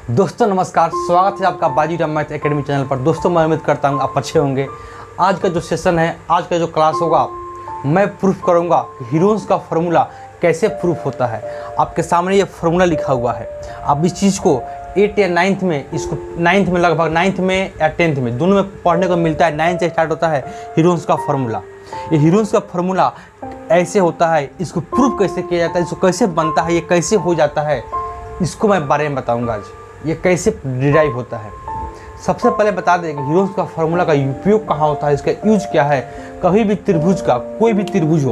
दोस्तों नमस्कार, स्वागत है आपका बाजीराव मैथ एकेडमी चैनल पर। दोस्तों मैं उम्मीद करता हूँ आप अच्छे होंगे। आज का जो सेशन है, आज का जो क्लास होगा, मैं प्रूफ करूँगा हीरोन्स का फार्मूला कैसे प्रूफ होता है। आपके सामने ये फार्मूला लिखा हुआ है। आप इस चीज़ को 8 या 9th में, इसको 9th में, लगभग 9th में या 10th में, दोनों में पढ़ने को मिलता है। 9th से स्टार्ट होता है हीरोन्स का फार्मूला। ये हीरोन्स का फार्मूला ऐसे होता है, इसको प्रूफ कैसे किया जाता है, इसको कैसे बनता है, ये कैसे हो जाता है, इसको मैं बारे में बताऊँगा आज। ये कैसे डिराइव होता है। सबसे पहले बता दें कि हीरोन्स का फार्मूला का उपयोग कहाँ होता है, इसका यूज क्या है। कभी भी त्रिभुज का, कोई भी त्रिभुज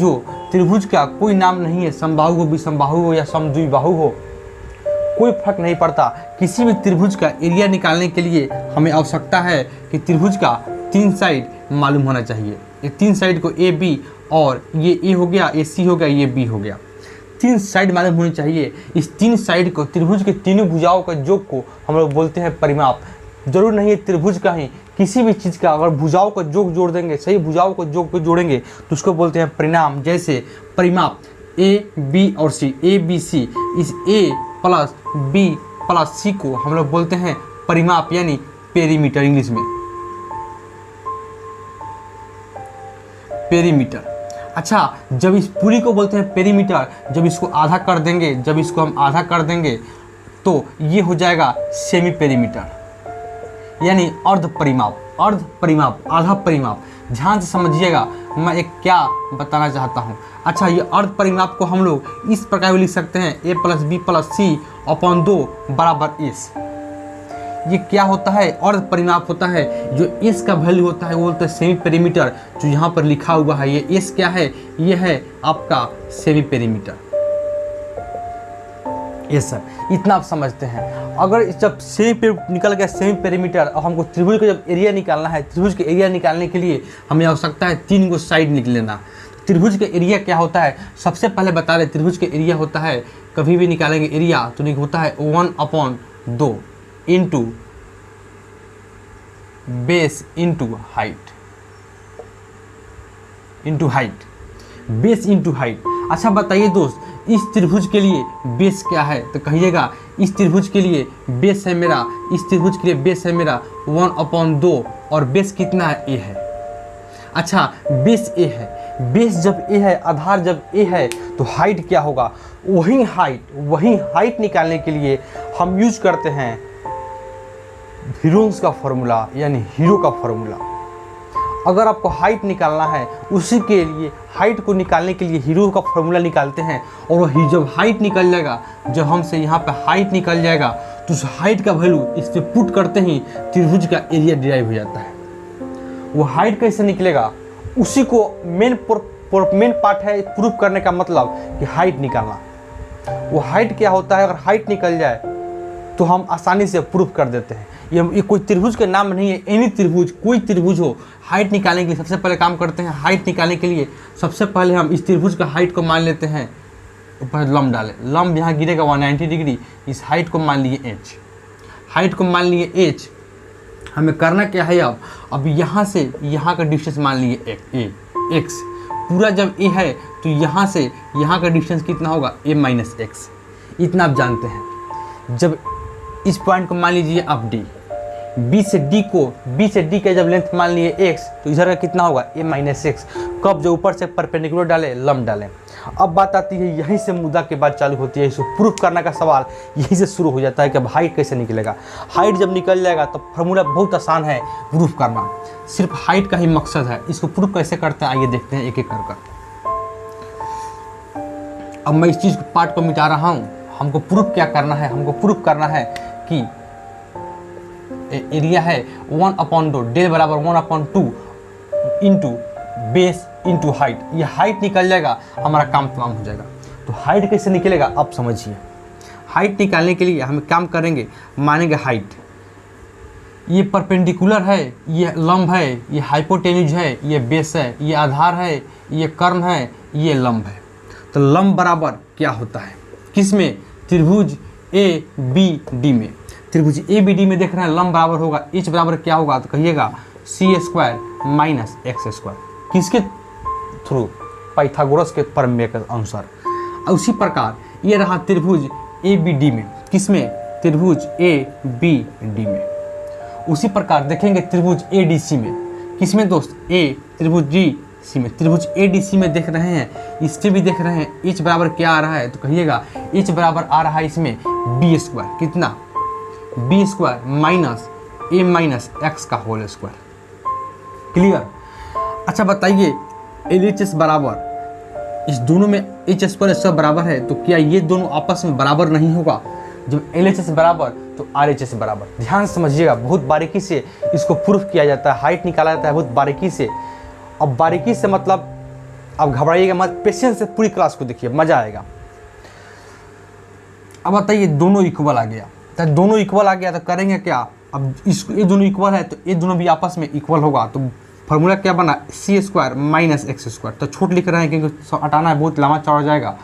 हो, त्रिभुज का कोई नाम नहीं है। समबाहु हो, विषमबाहु हो या समद्विबाहु हो, कोई फर्क नहीं पड़ता। किसी भी त्रिभुज का एरिया निकालने के लिए हमें आवश्यकता है कि त्रिभुज का 3 साइड मालूम होना चाहिए। ये 3 साइड को ए बी, और ये ए हो गया, ये सी हो गया, ये बी हो गया। 3 साइड मालूम होनी चाहिए। इस 3 साइड को, त्रिभुज के तीनों भुजाओं का योग को हम लोग बोलते हैं परिमाप। जरूर नहीं है त्रिभुज का ही, किसी भी चीज़ का अगर भुजाओं का योग जोड़ देंगे, सही भुजाओं को योग को जोड़ेंगे तो उसको बोलते हैं परिणाम। जैसे परिमाप ए बी और सी, ए बी सी, इस ए प्लस बी प्लस सी को हम लोग बोलते हैं परिमाप, यानी पेरीमीटर इंग्लिश में, पेरीमीटर। अच्छा, जब इस पूरी को बोलते हैं पेरीमीटर, जब इसको आधा कर देंगे, जब इसको हम आधा कर देंगे तो ये हो जाएगा सेमी पेरीमीटर, यानी अर्ध परिमाप। अर्ध परिमाप, आधा परिमाप। ध्यान से समझिएगा मैं एक क्या बताना चाहता हूँ। अच्छा, ये अर्ध परिमाप को हम लोग इस प्रकार भी लिख सकते हैं, ए plus b plus c upon 2 बराबर एस। ये क्या होता है? अर्ध परिमाप होता है। जो एस का वैल्यू होता है वो बोलते हैं सेमी पेरीमीटर। जो यहाँ पर लिखा हुआ है, ये एस क्या है? ये है आपका सेमी पेरीमीटर। ये सर, इतना आप समझते हैं। अगर जब सेमी पे निकल गया सेमी पेरीमीटर, और हमको त्रिभुज का जब एरिया निकालना है, त्रिभुज के एरिया निकालने के लिए हमें आवश्यकता है 3 को साइड निकल लेना। त्रिभुज का एरिया क्या होता है? सबसे पहले बता दें, त्रिभुज का एरिया होता है, कभी भी निकालेंगे एरिया तो नहीं होता है 1/2 into base into height, base into height. अच्छा बताइए दोस्त, इस त्रिभुज के लिए बेस क्या है? तो कहिएगा इस त्रिभुज के लिए बेस है मेरा, इस त्रिभुज के लिए बेस है मेरा 1/2, और बेस कितना है? ए है। अच्छा, बेस ए है। बेस जब ए है, आधार जब ए है, तो हाइट क्या होगा? वही हाइट निकालने के लिए हम यूज करते हैं हीरोन्स का फार्मूला, यानी हीरो का फार्मूला। अगर आपको हाइट निकालना है, उसी के लिए हाइट को निकालने के लिए हीरो का फार्मूला निकालते हैं। और वही जब हाइट निकल जाएगा, जब हमसे यहाँ पे हाइट निकल जाएगा, तो उस हाइट का वैल्यू इस पे पुट करते ही त्रिभुज का एरिया डिराइव हो जाता है। वो हाइट कैसे निकलेगा? उसी को मेन पार्ट है प्रूफ करने का, मतलब कि हाइट निकालना। वो हाइट क्या होता है? अगर हाइट निकल जाए तो हम आसानी से प्रूफ कर देते हैं। ये कोई त्रिभुज का नाम नहीं है, एनी त्रिभुज, कोई त्रिभुज हो। हाइट निकालने के लिए सबसे पहले काम करते हैं, हाइट निकालने के लिए सबसे पहले हम इस त्रिभुज का हाइट को मान लेते हैं, ऊपर लंब डालें, लंब यहाँ गिरेगा 190 डिग्री। इस हाइट को मान लिए h, हाइट को मान लिए h। हमें करना क्या है? अब यहाँ से यहाँ का डिस्टेंस मान लिए x। पूरा जब a है तो यहाँ से यहाँ का डिस्टेंस कितना होगा? a minus x। इतना आप जानते हैं। जब इस पॉइंट को मान लीजिए आप d, b से d का जब लेंथ मान लिए x, तो इधर का कितना होगा? a minus x। कब? जो ऊपर से परपेंडिकुलर डाले, लंब डालें। अब बात आती है, यहीं से मुद्दा के बाद चालू होती है। इसको प्रूफ करने का सवाल यहीं से शुरू हो जाता है कि अब हाइट कैसे निकलेगा। हाइट जब निकल जाएगा तो फार्मूला बहुत आसान है प्रूफ करना, सिर्फ हाइट का ही मकसद है। इसको प्रूफ कैसे करते हैं आइए देखते हैं एक एक कर। अब मैं इस चीज़ पार्ट को मिटा रहा हूँ। हमको प्रूफ क्या करना है? हमको प्रूफ करना है कि एरिया है 1/2, डेल बराबर 1/2 इंटू बेस इंटू हाइट। ये हाइट निकल जाएगा, हमारा काम तमाम हो जाएगा। तो हाइट कैसे निकलेगा आप समझिए। हाइट निकालने के लिए हम काम करेंगे, मानेंगे हाइट, ये परपेंडिकुलर है, ये लंब है, ये हाइपोटेन्यूज है, ये बेस है, ये आधार है, ये कर्ण है, ये लंब है। तो लंब बराबर क्या होता है किसमें? त्रिभुज ए बी डी में। त्रिभुज ए बी डी में देख रहे हैं, लंब बराबर होगा h बराबर क्या होगा? तो कहिएगा c² माइनस x²। किसके थ्रू? पाइथागोरस के प्रमेय के अनुसार। उसी प्रकार ये रहा त्रिभुज ए बी डी में, किसमें, त्रिभुज ए बी डी में। उसी प्रकार देखेंगे त्रिभुज ए डी सी में, किसमें दोस्त, ए त्रिभुज डी सी में। त्रिभुज ए डी सी में देख रहे हैं, इससे भी देख रहे हैं, एच बराबर क्या आ रहा है, तो कहिएगा एच बराबर आ रहा है इसमें बी स्क्वायर, कितना, बी स्क्वायर माइनस ए माइनस एक्स का होल स्क्वायर। क्लियर। अच्छा बताइए एल एच एस बराबर, इस दोनों में एच स्क्वायर सब बराबर है, तो क्या ये दोनों आपस में बराबर नहीं होगा। जब एल एच एस बराबर तो आर एच एस बराबर। ध्यान समझिएगा, बहुत बारीकी से इसको प्रूफ किया जाता है, हाइट निकाला जाता है बहुत बारीकी से। अब बारीकी से मतलब अब घबराइएगा मत, पेशेंस से पूरी क्लास को देखिए, मजा आएगा। अब बताइए दोनों इक्वल आ गया, तो दोनों इक्वल आ गया तो करेंगे क्या, अब इसको ये दोनों इक्वल है तो ये दोनों भी आपस में इक्वल होगा, तो फार्मूला क्या बना, सी स्क्वायर माइनस एक्स स्क्वायर। तो छोट लिख रहे हैं क्योंकि हटाना है, बहुत लंबा चौड़ा जाएगा।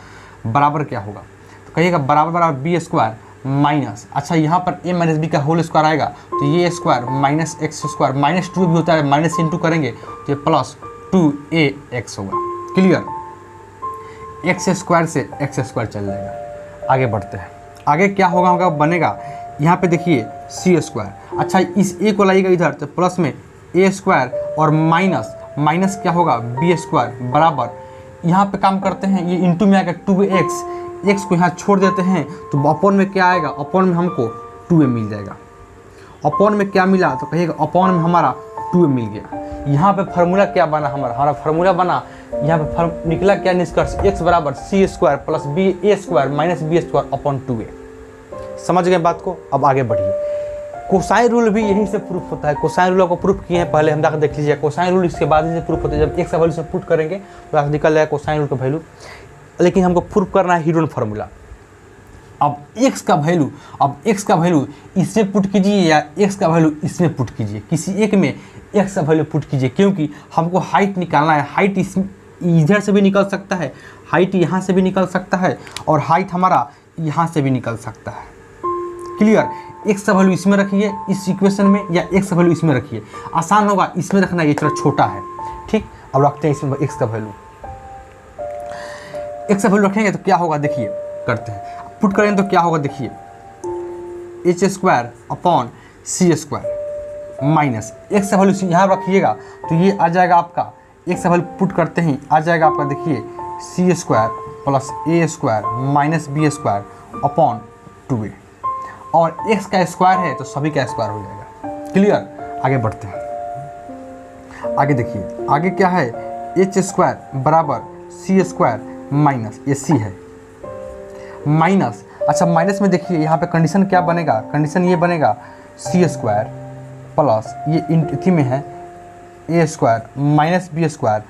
बराबर क्या होगा, तो कहिएगा बराबर बराबर बी स्क्वायर माइनस, अच्छा यहाँ पर ए माइनस बी का होल स्क्वायर आएगा, तो ये square minus x square, minus two भी होता है, माइनस इंटू करेंगे तो ये प्लस 2ax होगा। क्लियर। एक्स स्क्वायर से एक्स स्क्वायर चल जाएगा। आगे बढ़ते हैं, आगे क्या होगा बनेगा, यहाँ पे देखिए सी स्क्वायर, अच्छा इस ए को लाइएगा इधर तो प्लस में ए स्क्वायर और माइनस माइनस क्या होगा बी स्क्वायर बराबर, यहाँ पे काम करते हैं, ये इंटू में आएगा 2x, एक्स को यहाँ छोड़ देते हैं तो अपॉन में क्या आएगा, अपॉन में हमको 2a मिल जाएगा। अपॉन में क्या मिला, तो कहिएगा अपॉन में हमारा 2a मिल गया। यहाँ पे फार्मूला क्या बना, हमारा फार्मूला बना, यहाँ पे निकला क्या निष्कर्ष, x बराबर c square plus b a square minus b square upon 2a। समझ गए बात को। अब आगे बढ़िए, कोसाइन रूल भी यहीं से प्रूफ होता है। कोसाइन रूल को प्रूफ किए हैं पहले, हम जाकर देख लीजिए। कोसाइन रूल इसके बाद ही से प्रूफ होता है, जब एक्स का वैल्यू से पुट करेंगे तो निकल जाएगा कोसाइन रूल का वैल्यू। लेकिन हमको प्रूफ करना है हिडन फार्मूला। अब x का वैल्यू, अब x का वैल्यू इसमें पुट कीजिए या x का वैल्यू इसमें पुट कीजिए, किसी एक में x का वैल्यू पुट कीजिए, क्योंकि हमको हाइट निकालना है। हाइट इधर से भी निकल सकता है, हाइट यहाँ से भी निकल सकता है, और हाइट हमारा यहाँ से भी निकल सकता है। क्लियर। x का वैल्यू इसमें रखिए इस इक्वेशन में, या x का वैल्यू इसमें रखिए, आसान होगा इसमें रखना, ये थोड़ा छोटा है। ठीक, अब रखते हैं इसमें x का वैल्यू। x का वैल्यू रखेंगे तो क्या होगा देखिए, करते हैं पुट करेंगे तो क्या होगा देखिए, एच स्क्वायर अपॉन सी स्क्वायर माइनस एक्स का वैल्यू यहाँ रखिएगा तो ये आ जाएगा आपका, एक्स का वैल्यू पुट करते ही आ जाएगा आपका देखिए c square plus a square minus b square upon 2a, और एक्स का स्क्वायर है तो सभी का स्क्वायर हो जाएगा। क्लियर। आगे बढ़ते हैं, आगे देखिए आगे क्या है, एच स्क्वायर बराबर सी स्क्वायर माइनस ये सी है माइनस, अच्छा माइनस में देखिए यहाँ पे कंडीशन क्या बनेगा, कंडीशन ये बनेगा सी स्क्वायर प्लस ये इसी में है a square minus b square,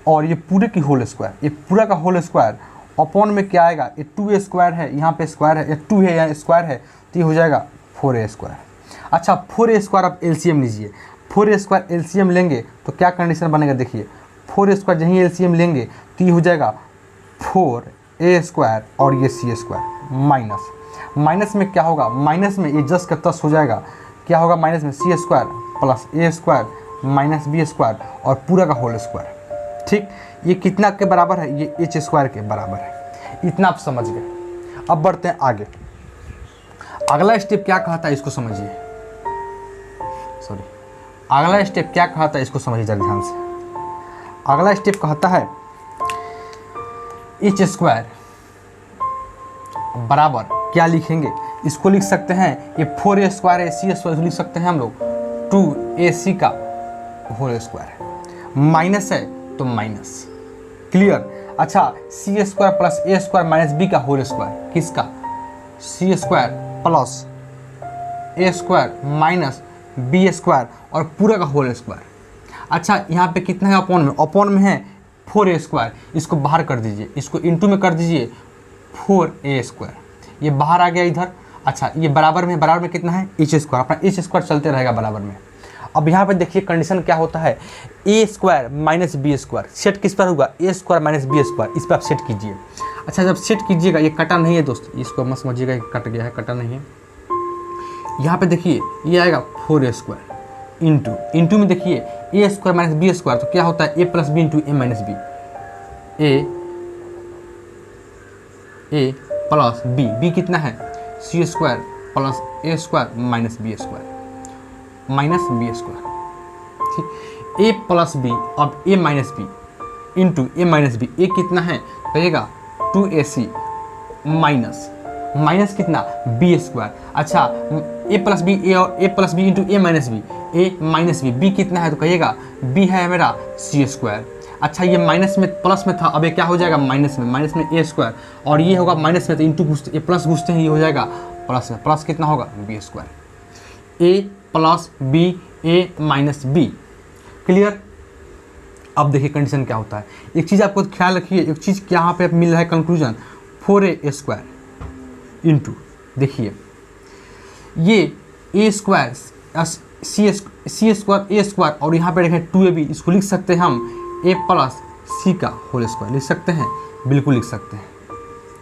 और ये पूरे की होल स्क्वायर, ये पूरा का होल स्क्वायर अपॉन में क्या आएगा, ये 2a स्क्वायर है, यहाँ पे स्क्वायर है, ये 2 है यहाँ स्क्वायर है, तो ये हो जाएगा 4a स्क्वायर। अच्छा 4a स्क्वायर आप एलसीएम लीजिए, 4a स्क्वायर एलसीएम लेंगे तो क्या कंडीशन बनेगा देखिए, 4a स्क्वायर जहीं एलसीएम लेंगे तो ये हो जाएगा 4a स्क्वायर और ये सी स्क्वायर माइनस, माइनस में क्या होगा, माइनस में ये जस का तस हो जाएगा, क्या होगा माइनस में सी square plus a square minus b square और पूरा का होल स्क्वायर। ठीक, ये कितना के बराबर है, ये एच स्क्वायर के बराबर है। इतना आप समझ गए। अब बढ़ते हैं आगे, अगला स्टेप क्या कहता है इसको समझिए, सॉरी अगला स्टेप क्या कहता है इसको समझिए जरा ध्यान से। अगला स्टेप कहता है एच स्क्वायर बराबर क्या लिखेंगे, इसको लिख सकते हैं ये 4a स्क्वायर है, सी स्क्वायर लिख सकते हैं हम लोग 2ac का होल स्क्वायर, माइनस है तो माइनस। क्लियर। अच्छा सी square plus a square minus B का होल स्क्वायर, किसका, सी square plus a square minus b square और पूरा का होल स्क्वायर। अच्छा यहाँ पे कितना है अपॉन में, अपॉन में है 4a स्क्वायर, इसको बाहर कर दीजिए, इसको इंटू में कर दीजिए 4a स्क्वायर, ये बाहर आ गया इधर। अच्छा ये बराबर में, बराबर में कितना है एच स्क्वायर, अपना एच स्क्वायर चलते रहेगा बराबर में। अब यहाँ पे देखिए कंडीशन क्या होता है, a square minus b square set किस पर होगा, a square minus b square, इस पर आप सेट कीजिए। अच्छा जब सेट कीजिएगा, ये कटा नहीं है दोस्त, इसको मत समझिएगा कट गया है, कटा नहीं है। यहाँ पे देखिए ये आएगा 4a स्क्वायर इंटू, इंटू में देखिए ए स्क्वायर माइनस बी स्क्वायर, तो क्या होता है a plus B into A minus b, a plus B, B कितना है सी square plus a square minus b square, ठीक। ए प्लस बी, अब ए माइनस बी इंटू ए माइनस बी, ए कितना है कहिएगा 2ac माइनस कितना बी स्क्वायर। अच्छा ए प्लस बी, ए और ए प्लस बी इंटू ए माइनस बी, ए माइनस बी, बी कितना है तो कहिएगा बी है मेरा सी स्क्वायर। अच्छा ये माइनस में प्लस में था, अब ये क्या हो जाएगा माइनस में ए स्क्वायर, और ये होगा माइनस में तो इंटू घुसते ए प्लस घुसते हैं ये हो जाएगा प्लस में, प्लस कितना होगा बी स्क्वायर। ए प्लस बी ए माइनस बी, क्लियर। अब देखिए कंडीशन क्या होता है, एक चीज़ आपको ख्याल रखिए, एक चीज़ यहाँ पे मिल रहा है कंक्लूजन 4a स्क्वायर इंटू, देखिए ये ए स्क्वायर सी स्क्वायर ए स्क्वायर, और यहाँ पे देखें 2ab, इसको लिख सकते हैं हम ए प्लस सी का होल स्क्वायर, लिख सकते हैं, बिल्कुल लिख सकते हैं,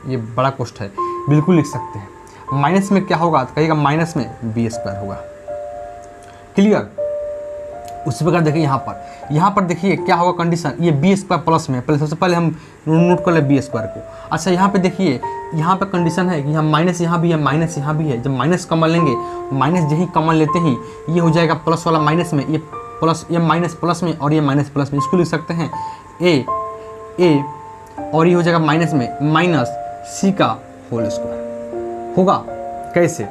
ये बड़ा क्वेश्चन है, बिल्कुल लिख सकते हैं। माइनस में क्या होगा तो कहिएगा माइनस में बी स्क्वायर होगा, क्लियर। उसी प्रकार देखिए यहाँ पर देखिए क्या होगा कंडीशन, ये बी स्क्वायर प्लस में, पहले सबसे पहले हम नोट कर ले बी स्क्वायर को। अच्छा यहाँ पे देखिए यहाँ पे कंडीशन है कि यहाँ माइनस यहाँ भी है, माइनस यहाँ भी है, जब माइनस कॉमन लेंगे, माइनस यही कॉमन लेते ही ये हो जाएगा प्लस वाला माइनस में, ये प्लस, ये माइनस प्लस में और ये माइनस प्लस में, इसको लिख सकते हैं ए और ये हो जाएगा माइनस में माइनस सी का होल स्क्वायर होगा। कैसे,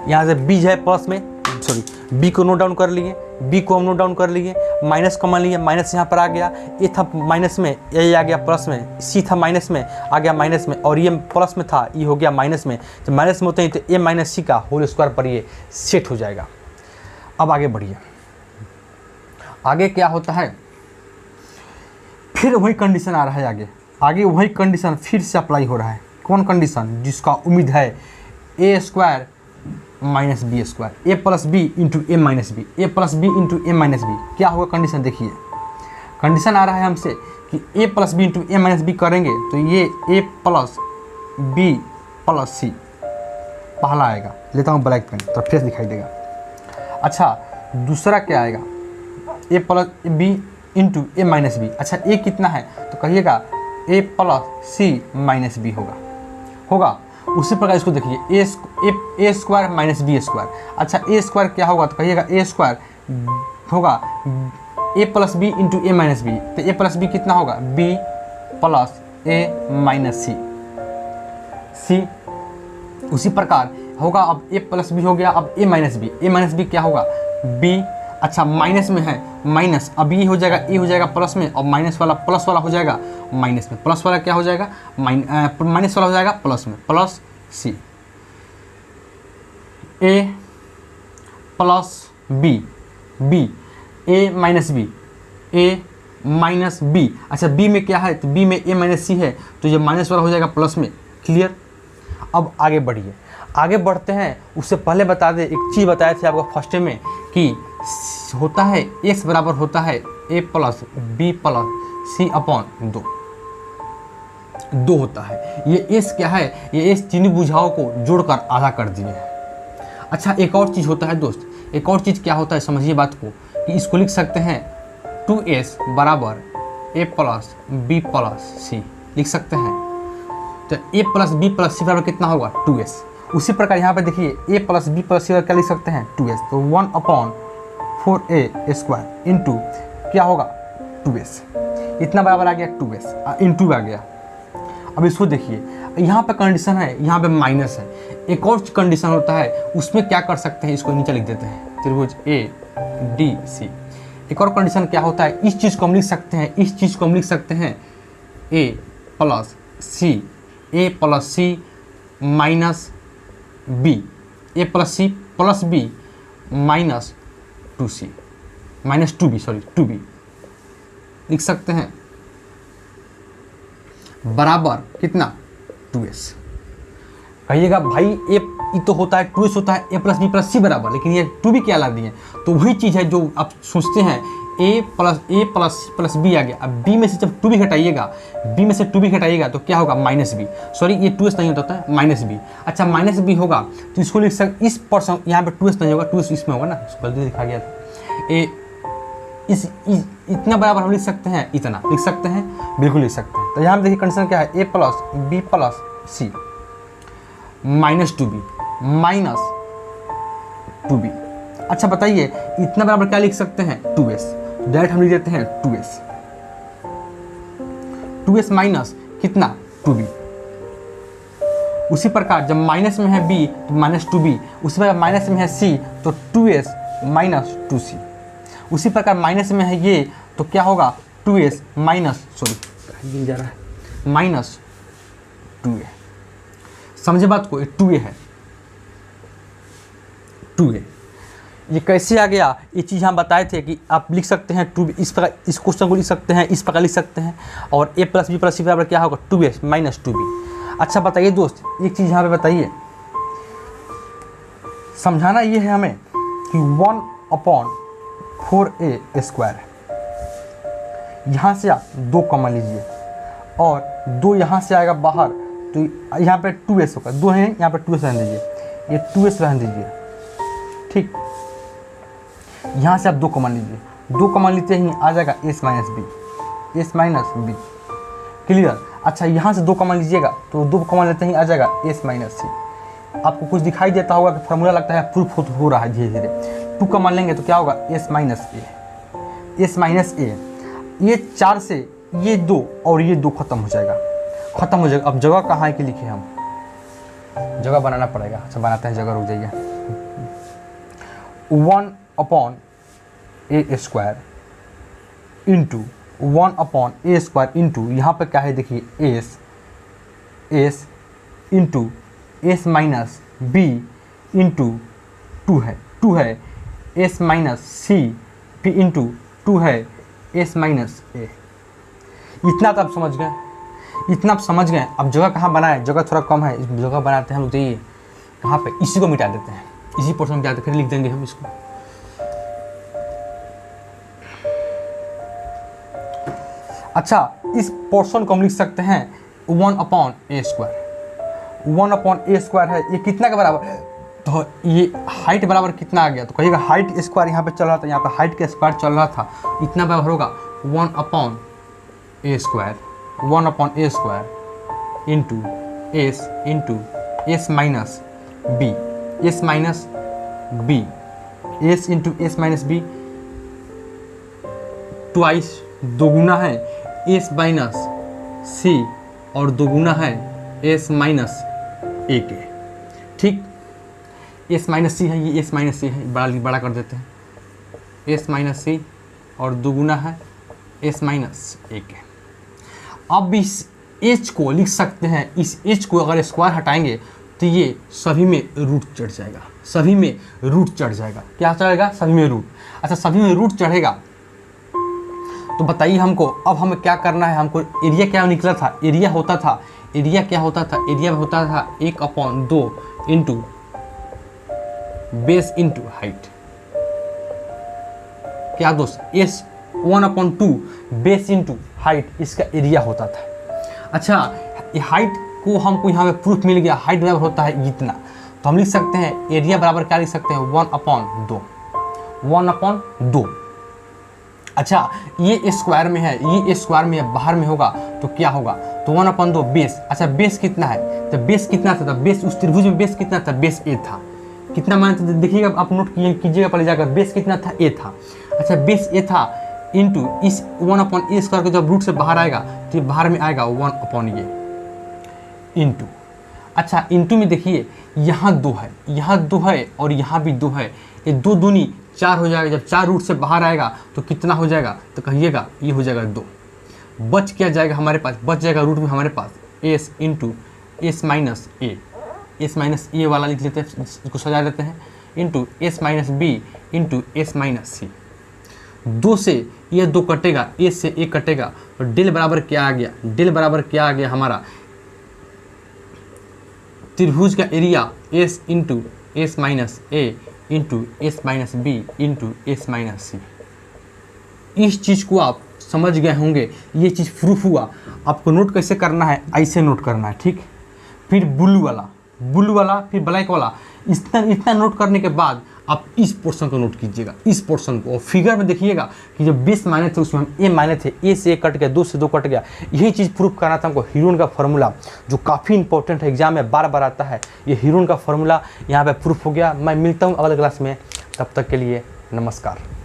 यहाँ से बी है प्लस में, सॉरी बी को नोट डाउन कर लिए, बी को हम नोट डाउन कर लिए, माइनस कॉमन लिए, माइनस यहाँ पर आ गया, ए था माइनस में, ए आ गया प्लस में, सी था माइनस में आ गया माइनस में, और ये प्लस में था ये हो गया माइनस में, जब माइनस में होते हैं तो ए माइनस सी का होल स्क्वायर पर ये सेट हो जाएगा। अब आगे बढ़िए, आगे क्या होता है, फिर वही कंडीशन आ रहा है, आगे वही कंडीशन फिर से अप्लाई हो रहा है। कौन कंडीशन, जिसका उम्मीद है a square minus b square, A plus B into A minus b, a plus B into A minus B, क्या होगा कंडीशन, देखिए कंडीशन आ रहा है हमसे कि ए प्लस बी इंटू ए माइनस बी करेंगे तो ये ए प्लस बी प्लस सी पहला आएगा, लेता हूँ ब्लैक पेन तो फेस दिखाई देगा। अच्छा दूसरा क्या आएगा, ए प्लस बी इंटू ए माइनस बी, अच्छा ए कितना है तो कहिएगा ए प्लस सी माइनस बी होगा। उसी प्रकार इसको देखिए ए स्क्वायर माइनस बी स्क्वायर, अच्छा ए स्क्वायर क्या होगा तो कहिएगा ए स्क्वायर होगा ए प्लस बी इंटू ए माइनस बी, तो ए प्लस बी कितना होगा बी प्लस ए माइनस सी। उसी प्रकार होगा, अब ए प्लस बी हो गया, अब ए माइनस बी क्या होगा बी, अच्छा माइनस में है माइनस, अब ये हो जाएगा ए हो जाएगा प्लस में, और माइनस वाला प्लस वाला हो जाएगा माइनस में, प्लस वाला क्या हो जाएगा माइनस वाला हो जाएगा प्लस में, प्लस सी ए प्लस बी ए माइनस बी, अच्छा बी में क्या है तो बी में ए माइनस सी है तो ये माइनस वाला हो जाएगा प्लस में, क्लियर। अब आगे बढ़िए, आगे बढ़ते हैं, उससे पहले बता दें एक चीज़ बताए थे आपको फर्स्ट में कि होता है x बराबर होता है a plus b plus c upon 2 होता है। ये s क्या है, ये s तीनों भुजाओं को जोड़कर आधा कर दिए हैं। अच्छा एक और चीज़ होता है दोस्त, एक और चीज़ क्या होता है समझिए बात को, कि इसको लिख सकते हैं 2s बराबर a प्लस बी प्लस सी लिख सकते हैं, तो a प्लस बी प्लस सी बराबर कितना होगा 2s। उसी प्रकार यहाँ पे देखिए a प्लस बी प्लस सी क्या लिख सकते हैं 2s, तो 1/4a स्क्वायर इंटू क्या होगा 2s, इतना बराबर आ गया 2s इंटू आ गया। अब इसको देखिए यहाँ पे कंडीशन है, यहाँ पे माइनस है, एक और कंडीशन होता है उसमें क्या कर सकते हैं, इसको नीचे लिख देते हैं त्रिभुज ADC। एक और कंडीशन क्या होता है, इस चीज़ को हम लिख सकते हैं, इस चीज़ को हम लिख सकते हैं a plus c minus b, a plus b minus 2b लिख सकते हैं बराबर कितना 2s। कहिएगा भाई ए तो होता है 2s होता है ए प्लस बी प्लस सी बराबर, लेकिन ये 2b क्या ला दिए, तो वही चीज़ है जो आप सोचते हैं ए प्लस बी आ गया। अब बी में से जब 2b हटाइएगा तो क्या होगा माइनस बी, सॉरी ये 2s नहीं होता है माइनस बी। अच्छा माइनस बी होगा तो इसको लिख सकते, इस पर्सन यहाँ पे 2s नहीं होगा, 2s इसमें होगा ना, गलती दिखा गया था। इतना बराबर हम लिख सकते हैं, इतना लिख सकते हैं, बिल्कुल लिख सकते हैं। तो यहाँ पे देखिए कंडीशन क्या है, a plus b plus c minus two b, minus two b. अच्छा बताइए इतना बराबर क्या लिख सकते हैं 2s, डायरेक्ट हम लिख देते हैं 2s माइनस कितना 2b। उसी प्रकार जब माइनस में है b तो माइनस 2b, उसी प्रकार माइनस में है c तो 2s माइनस 2c। उसी प्रकार माइनस में है ये तो क्या होगा 2s माइनस सॉरी जा रहा है माइनस 2a। समझे बात को, 2a है 2a। ये कैसे आ गया, ये चीज़ हम बताए थे कि आप लिख सकते हैं 2b, इस प्रकार इस क्वेश्चन को लिख सकते हैं, इस प्रकार लिख सकते हैं, और a प्लस बी प्लस सी बराबर क्या होगा 2s माइनस 2b। अच्छा बताइए दोस्त, एक चीज़ यहाँ पे बताइए, समझाना ये है हमें कि 1/4a², यहाँ से आप 2 कॉमन लीजिए और 2 यहाँ से आएगा बाहर तो यहाँ पे 2s होगा, 2 है यहाँ पे 2s रहने दीजिए, ये 2s रहने दीजिए, ठीक। यहाँ से आप 2 कॉमन लीजिए, 2 कॉमन लेते ही आ जाएगा s माइनस b, क्लियर। अच्छा यहाँ से 2 कॉमन लीजिएगा तो 2 कॉमन लेते ही आ जाएगा s माइनस c। आपको कुछ दिखाई देता होगा कि फॉर्मूला लगता है प्रूफ हो रहा है धीरे धीरे। 2 कॉमन लेंगे तो क्या होगा s माइनस a, ये 4 से ये 2 और ये 2 खत्म हो जाएगा। अब जगह कहाँ है कि लिखे हम, जगह बनाना पड़ेगा। अच्छा बनाते हैं, जगह रुक जाइए। 1/a² इंटू 1/a² इंटू यहाँ पे क्या है देखिए s into s minus b into 2 है s minus c p into 2 है s माइनस a। इतना तो आप समझ गए, इतना आप समझ गए। अब जगह कहाँ बनाए, जगह थोड़ा कम है, इस जगह बनाते हैं हम लोग। चाहिए कहाँ पे, इसी को मिटा देते हैं, इसी पोर्शन में मिटा देते, फिर लिख देंगे हम इसको। अच्छा इस पोर्शन को हम लिख सकते हैं 1/a²। 1/a² है, ये कितना के बराबर, तो ये हाइट बराबर कितना आ गया, तो कहिएगा हाइट स्क्वायर यहाँ पे चल रहा था, यहाँ पे हाइट के स्क्वायर चल रहा था, इतना बराबर होगा 1/a² into s minus b, s into s minus b, twice दोगुना है s माइनस c और दोगुना है s माइनस a के, ठीक। s माइनस c है, ये s माइनस c है, बड़ा कर देते हैं, s माइनस c और दोगुना है s माइनस a के। अब इस h को लिख सकते हैं, इस h को अगर स्क्वायर हटाएंगे तो ये सभी में रूट चढ़ जाएगा, सभी में रूट चढ़ जाएगा। क्या चढ़ेगा, सभी में रूट। अच्छा सभी में रूट चढ़ेगा तो बताइए हमको अब हमें क्या करना है। हमको एरिया क्या निकला था, एरिया क्या होता था 1/2 इंटू बेस इंटू हाइट। क्या दोस्त, s 1/2 बेस इंटू हाइट इसका एरिया होता था। अच्छा हाइट को हमको यहाँ पे प्रूफ मिल गया, हाइट बराबर होता है इतना, तो हम लिख सकते हैं एरिया बराबर क्या लिख सकते हैं 1/2। अच्छा ये स्क्वायर में है, ये स्क्वायर में है, बाहर में होगा तो क्या होगा, तो 1/2 बेस। अच्छा बेस कितना है, तो बेस कितना था, तो बेस उस त्रिभुज में बेस कितना था, बेस a था। कितना मान था देखिएगा, आप नोट कीजिएगा पहले जाकर, बेस कितना था, a था। अच्छा बेस a था इंटू इस 1/a² को जब रूट से बाहर आएगा तो बाहर में आएगा 1/a इंटू। अच्छा इंटू में देखिए यहाँ 2 है, यहाँ 2 है और यहाँ भी 2 है, ये 2 दूनी 4 हो जाएगा। जब 4 रूट से बाहर आएगा तो कितना हो जाएगा, तो कहिएगा ये हो जाएगा 2। बच क्या जाएगा हमारे पास, बच जाएगा रूट में हमारे पास s into s minus a वाला लिख लेते हैं, इसको सजा लेते हैं, into s minus b into s minus c। 2 से ये 2 कटेगा, a से a कटेगा, तो डेल बराबर क्या आ गया, डेल बराबर क्या आ गया हमारा, त्रिभुज का area s into s minus a into s minus b into s minus c। इस चीज़ को आप समझ गए होंगे, ये चीज़ प्रूफ हुआ। आपको नोट कैसे करना है, ऐसे नोट करना है, ठीक। फिर ब्लू वाला फिर ब्लैक वाला, इतना नोट करने के बाद आप इस पोर्शन को नोट कीजिएगा, इस पोर्शन को। और फिगर में देखिएगा कि जो बेस माने थे उसमें हम ए माने थे, ए से ए कट गया, 2 से 2 कट गया। यही चीज़ प्रूफ करना था हमको। हीरोन का फॉर्मूला जो काफ़ी इंपॉर्टेंट है, एग्जाम में बार बार आता है, ये हीरोन का फॉर्मूला यहाँ पे प्रूफ हो गया। मैं मिलता हूँ अगले क्लास में, तब तक के लिए नमस्कार।